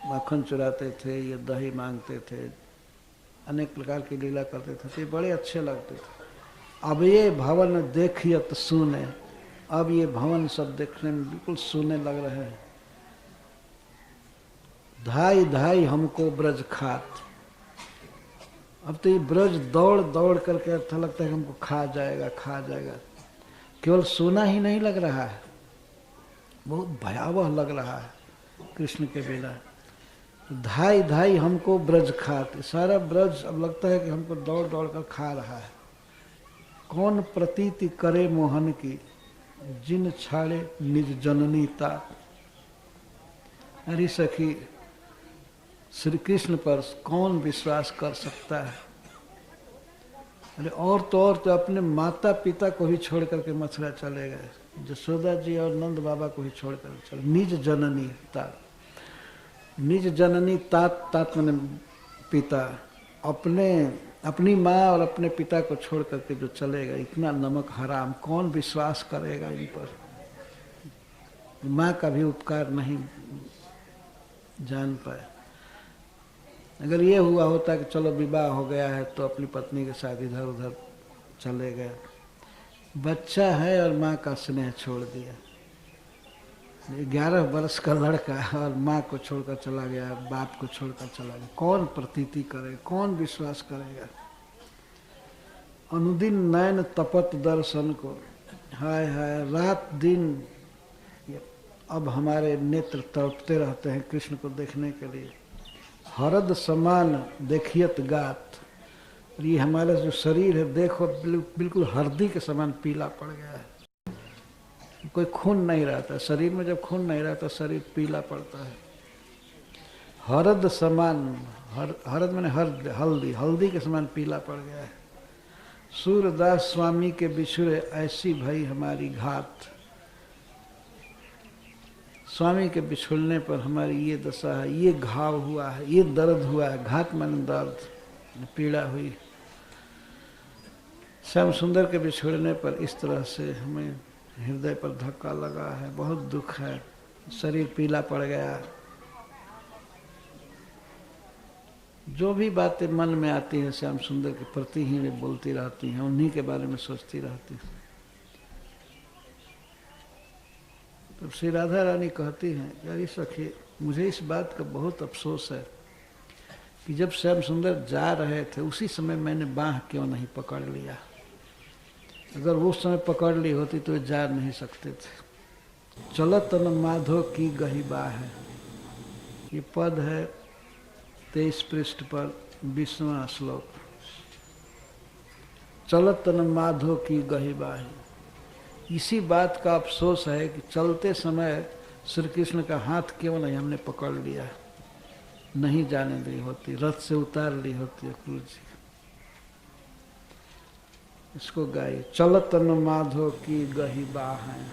माखन चुराते थे, ये दही मांगते थे, अनेक प्रकार की लीला करते थे, तो बड़े अच्छे लगते थे। अब ये भवन देखियत सुने, अब ये भवन सब देखने में बिल्कुल सूने लग रहे हैं। धाई धाई हमको ब्रज खात, अब तो ये ब्रज दौड़ दौड़ करके अच्छा लगता है कि हमको खा जाएगा खा जाएगा। केवल सोना ही नहीं लग रहा है, बहुत भयावह लग रहा है कृष्ण के बिना। धाई धाई हमको ब्रज खात, सारा ब्रज अब लगता है कि हमको दौड़ दौड़ कर खा रहा है। कौन प्रतीति करे मोहन की, जिन छाड़े निज जननी ता। अरे सखी, श्री कृष्ण पर कौन विश्वास कर सकता है। अरे और तो अपने माता पिता को ही छोड़ करके मथुरा चले गए, यशोदा जी और नंद बाबा को ही छोड़ कर चले। निज जननी तात, निज जननी तात, तात माने पिता, अपनी माँ और अपने पिता को छोड़ करके जो चले गए, इतना नमक हराम, कौन विश्वास करेगा इन पर। माँ का भी उपकार नहीं जान पाए। अगर ये हुआ होता कि चलो विवाह हो गया है तो अपनी पत्नी के साथ इधर उधर चले गए, बच्चा है और माँ का स्नेह छोड़ दिया। 11 वर्ष का लड़का और माँ को छोड़कर चला गया, बाप को छोड़कर चला गया, कौन प्रतीति करेगा, कौन विश्वास करेगा। अनुदिन नयन तपत दर्शन को, हाय हाय रात दिन अब हमारे नेत्र तड़पते रहते हैं कृष्ण को देखने के लिए। हरद समान देखियत गात, ये हमारा जो शरीर है देखो बिल्कुल हरदी के समान पीला पड़ गया है। कोई खून नहीं रहता शरीर में, जब खून नहीं रहता शरीर पीला पड़ता है। हरद समान, हरद माने हल्दी, हल्दी के समान पीला पड़ गया है। सूरदास स्वामी के बिछुड़े ऐसी भई हमारी घात, स्वामी के बिछुड़ने पर हमारी ये दशा है, ये घाव हुआ है, ये दर्द हुआ है। घात माने दर्द, पीड़ा हुई। श्याम सुंदर के बिछुड़ने पर इस तरह से हमें हृदय पर धक्का लगा है, बहुत दुख है, शरीर पीला पड़ गया। जो भी बातें मन में आती हैं श्याम सुंदर के प्रति ही वे बोलती रहती हैं, उन्हीं के बारे में सोचती रहती हैं। तो श्री राधा रानी कहती हैं, यारी सखी मुझे इस बात का बहुत अफसोस है कि जब श्याम सुंदर जा रहे थे उसी समय मैंने बाँह क्यों नहीं पकड़ लिया। अगर वो समय पकड़ ली होती तो जा नहीं सकते थे। चलत न माधो की गही बाह है, ये पद है 23 पृष्ठ पर 20वां श्लोक। चलत न माधो की गही बाह, इसी बात का अफसोस है कि चलते समय श्री कृष्ण का हाथ क्यों नहीं हमने पकड़ लिया, नहीं जाने दी होती, रथ से उतार ली होती अक्रूर जी। इसको गाइए, चलत न माधो की गही बाह है।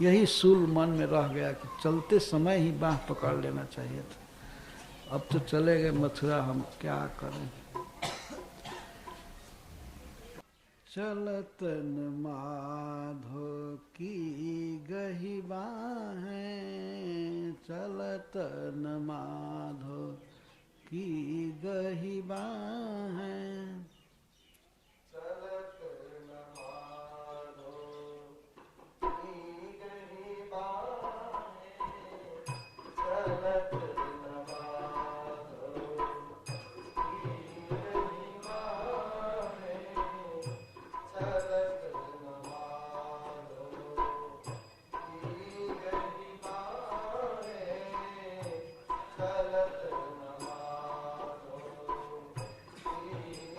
यही सूल मन में रह गया कि चलते समय ही बाह पकड़ लेना चाहिए था। अब तो चले गए मथुरा, हम क्या करें। चलत न माधो की गही बाहें, चलत न माधो की गही बाहें, चलत न माधो की गही बाहें, चलत न माधो की गही बाहें, चलत न माधो की गही बाहें, चलत न माधो की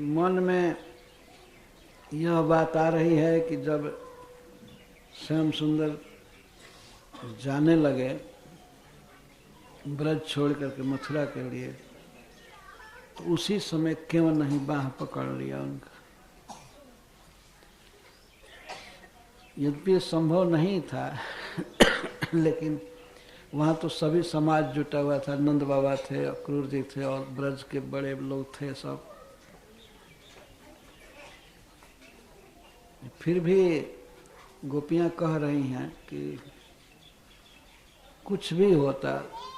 मन में यह बात आ रही है कि जब श्याम सुंदर जाने लगे ब्रज छोड़ करके मथुरा के लिए, तो उसी समय क्यों नहीं बाह पकड़ लिया उनका। यद्यपि संभव नहीं था लेकिन वहाँ तो सभी समाज जुटा हुआ था। नंद बाबा थे, अक्रूर जी थे और ब्रज के बड़े लोग थे सब। फिर भी गोपियाँ कह रही हैं कि कुछ भी होता,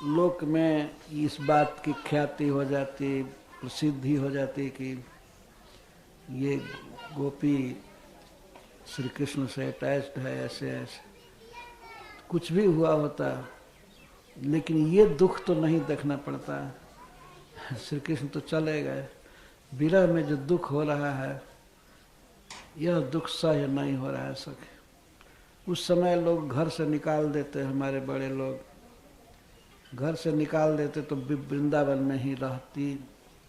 लोक में इस बात की ख्याति हो जाती, प्रसिद्धि हो जाती कि ये गोपी श्री कृष्ण से अटैच्ड है, ऐसे ऐसे कुछ भी हुआ होता, लेकिन ये दुख तो नहीं देखना पड़ता। श्री कृष्ण तो चले गए, विरह में जो दुख हो रहा है यह दुख सह्य नहीं हो रहा है सके। उस समय लोग घर से निकाल देते, हमारे बड़े लोग घर से निकाल देते तो वृंदावन में ही रहती,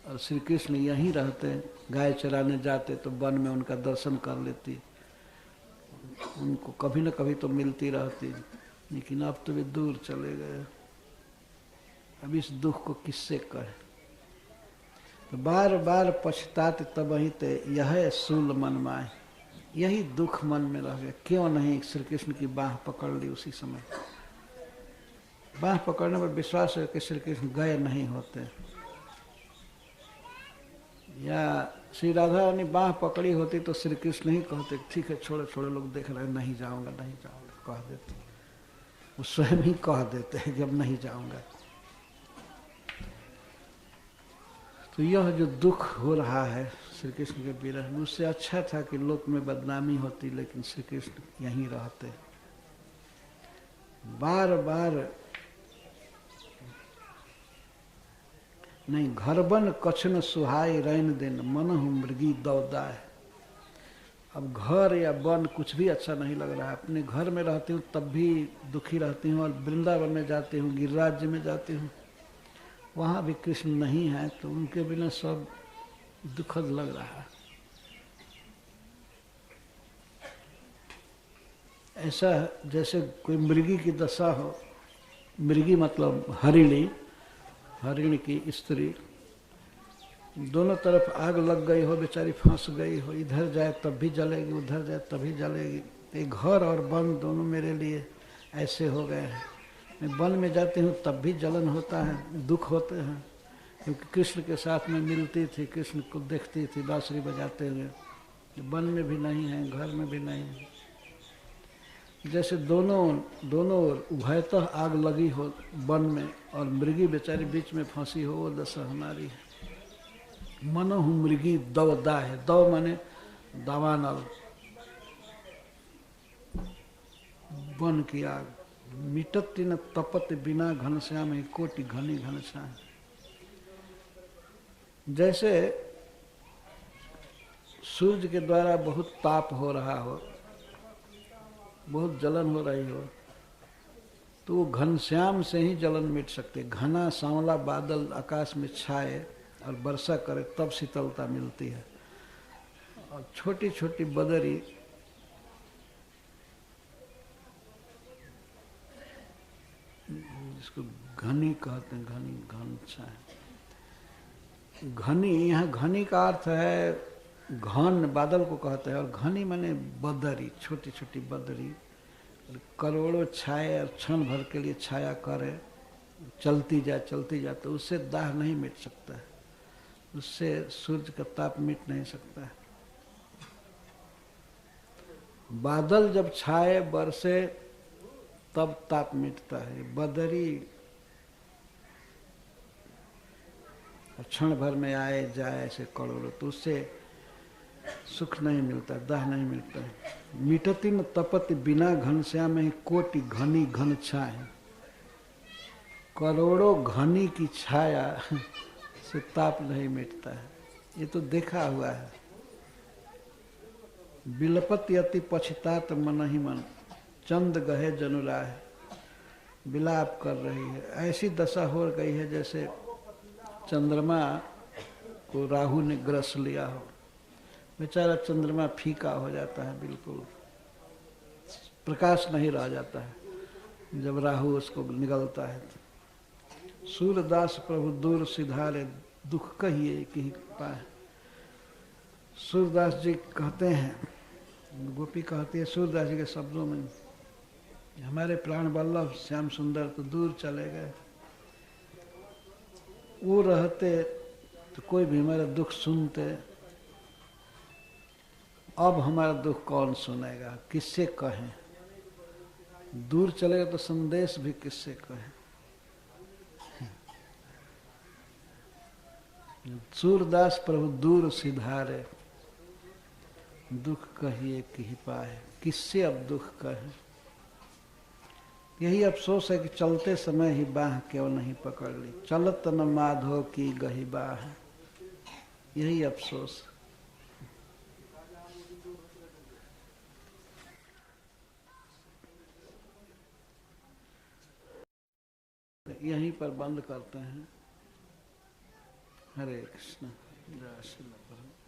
और श्री कृष्ण यहीं रहते, गाय चराने जाते तो वन में उनका दर्शन कर लेती, उनको कभी न कभी तो मिलती रहती। लेकिन अब तो वे दूर चले गए, अब इस दुख को किससे कहे। तो बार बार पछताते तब ही ते यह सूल मन माए, यही दुख मन में रह गया। क्यों नहीं श्री कृष्ण की बाह पकड़ ली उसी समय। बाह पकड़ने पर विश्वास है कि श्री कृष्ण गए नहीं होते, या श्री राधा रानी बाह पकड़ी होती तो श्री कृष्ण ही कहते ठीक है छोड़े छोड़े, लोग देख रहे हैं, नहीं जाऊंगा नहीं जाऊंगा, कह देते। वो स्वयं ही कह देते हैं कि अब नहीं जाऊंगा। तो यह जो दुख हो रहा है श्री कृष्ण के विरह में, उससे अच्छा था कि लोक में बदनामी होती, लेकिन श्री कृष्ण यहीं रहते। बार बार नहीं, घरबन कछन सुहाई रैन दिन मनहु मृगी दौदाय। अब घर या वन कुछ भी अच्छा नहीं लग रहा है। अपने घर में रहती हूँ तब भी दुखी रहती हूँ, और वृंदावन में जाती हूँ, गिरिराज्य में जाती हूँ, वहाँ भी कृष्ण नहीं है, तो उनके बिना सब दुखद लग रहा है। ऐसा जैसे कोई मृगी की दशा हो, मृगी मतलब हरिणी, हरिणी की स्त्री, दोनों तरफ आग लग गई हो, बेचारी फंस गई हो, इधर जाए तब भी जलेगी, उधर जाए तभी जलेगी। ये घर और वन दोनों मेरे लिए ऐसे हो गए हैं। मैं वन में जाती हूँ तब भी जलन होता है, दुख होते हैं, क्योंकि कृष्ण के साथ में मिलती थी, कृष्ण को देखती थी बांसुरी बजाते हुए। वन में भी नहीं है, घर में भी नहीं है। जैसे दोनों उभयतः आग लगी हो वन में, और मृगी बेचारी बीच में फंसी हो, वो दशा हमारी है। मनहु मृगी दवदा है, दव माने दावानल, वन की आग। मिटत न तपत बिना घनश्याम ही कोटि घनी घनश्याम। जैसे सूर्य के द्वारा बहुत ताप हो रहा हो, बहुत जलन हो रही हो, तो वो घनश्याम से ही जलन मिट सकते। घना सांवला बादल आकाश में छाए और वर्षा करे तब शीतलता मिलती है। और छोटी छोटी बदरी, जिसको घनी कहते हैं, घनी घन छाए। घनी, यहाँ घनी का अर्थ है घन, बादल को कहते हैं, और घनी माने बदरी, छोटी छोटी बदरी। करोड़ों छाए और क्षण भर के लिए छाया करे, चलती जाए तो उससे दाह नहीं मिट सकता है, उससे सूर्य का ताप मिट नहीं सकता है। बादल जब छाए बरसे तब ताप मिटता है। बदरी क्षण भर में आए जाए ऐसे करोड़ों, तो उससे सुख नहीं मिलता, दाह नहीं मिलता है। मिटती न तपति बिना घनश्याम में कोटि घनी घन छाए। करोड़ों घनी की छाया से ताप नहीं मिटता है, ये तो देखा हुआ है। बिलपति अति पछतात मन ही मन, चंद गहे जनुराह। विलाप कर रही है, ऐसी दशा हो गई है जैसे चंद्रमा को राहु ने ग्रस लिया हो, बेचारा चंद्रमा फीका हो जाता है, बिल्कुल प्रकाश नहीं रह जाता है जब राहु उसको निगलता है। सूरदास प्रभु दूर सिधारे, दुख कहिए कि पाए। सूरदास जी कहते हैं, गोपी कहती है सूरदास जी के शब्दों में, हमारे प्राण वल्लभ श्याम सुंदर तो दूर चले गए, वो रहते तो कोई भी हमारा दुख सुनते, अब हमारा दुख कौन सुनेगा, किससे कहें, दूर चलेगा तो संदेश भी किससे कहें। सूरदास प्रभु दूर सिधारे, दुख कहिए कि पाए, किससे अब दुख कहें। यही अफसोस है कि चलते समय ही बाह क्यों नहीं पकड़ ली, चलत न माधो की गही बाह, यही अफसोस। यहीं पर बंद करते हैं। हरे कृष्ण, जय श्री राम।